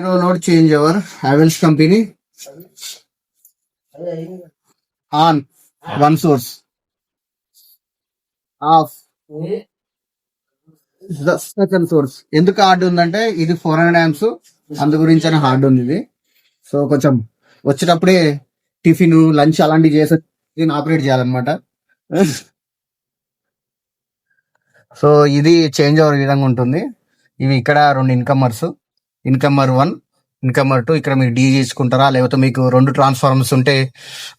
Not change our Havells company on one source of the second source. ఎందుకు hard ఉందంటే ఇది 400 amps అందు గురించి అని హార్డ్ ఉంది ఇది. సో కొంచెం వచ్చేటప్పుడే టిఫిన్ లంచ్ అలాంటివి చేసి దీన్ని ఆపరేట్ చేయాలన్నమాట. సో ఇది చేంజ్ ఓవర్ విధంగా ఉంటుంది. ఇవి ఇక్కడ 2 ఇన్కమర్స్, ఇన్కమర్ 1, ఇన్కమర్ 2. ఇక్కడ మీరు డీ ఇచ్చుకుంటారా, లేకపోతే మీకు 2 ట్రాన్స్ఫార్మర్స్ ఉంటే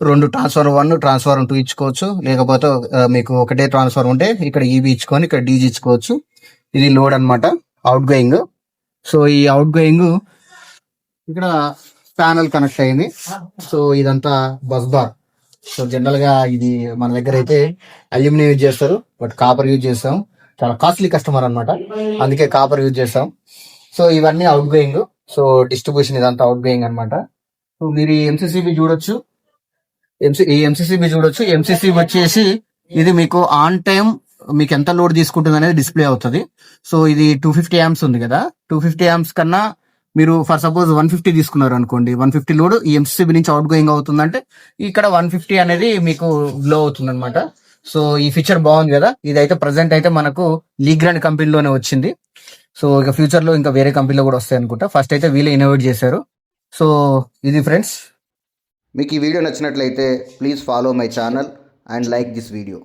2 ట్రాన్స్ఫార్మర్ 1 ట్రాన్స్ఫార్మర్ 2 ఇచ్చుకోవచ్చు. లేకపోతే మీకు ఒకటే ట్రాన్స్ఫార్మర్ ఉంటే ఇక్కడ ఈబీ ఇచ్చుకొని ఇక్కడ డీజీ ఇచ్చుకోవచ్చు. ఇది లోడ్ అనమాట, అవుట్ గోయింగ్. సో ఈ అవుట్ గోయింగ్ ఇక్కడ ప్యానల్ కనెక్ట్ అయింది. సో ఇదంతా బస్ బార్. సో జనరల్ గా ఇది మన దగ్గర అయితే అల్యూమినియం యూజ్ చేస్తారు, బట్ కాపర్ యూజ్ చేస్తాం. చాలా కాస్ట్లీ కస్టమర్ అనమాట, అందుకే కాపర్ యూజ్ చేస్తాం. సో ఇవన్నీ అవుట్ గోయింగ్. సో డిస్ట్రిబ్యూషన్ ఇదంతా అవుట్ గోయింగ్ అనమాట. సో మీరు ఈ ఎంసీసీబీ చూడొచ్చు, ఎంసీసీబీ వచ్చేసి ఇది మీకు ఆన్ టైం మీకు ఎంత లోడ్ తీసుకుంటుంది అనేది డిస్ప్లే అవుతుంది. సో ఇది 250 amps ఉంది కదా, 250 amps కన్నా మీరు ఫర్ సపోజ్ 150 తీసుకున్నారు అనుకోండి, 150 లోడ్ ఈ ఎంసీబీ నుంచి అవుట్ గోయింగ్ అవుతుందంటే ఇక్కడ 150 అనేది మీకు గ్లో అవుతుంది అనమాట. సో ఈ ఫీచర్ బాగుంది కదా. ఇదైతే ప్రెసెంట్ అయితే మనకు లీగ్రాండ్ కంపెనీలోనే వచ్చింది. సో ఇక ఫ్యూచర్ లో ఇంకా వేరే కంపెనీలో కూడా వస్తాయి అనుకుంటా. ఫస్ట్ అయితే వీళ్ళే ఇన్నోవేట్ చేశారు. సో ఇది ఫ్రెండ్స్, మీకు ఈ వీడియో నచ్చినట్లయితే please follow my channel and like this video.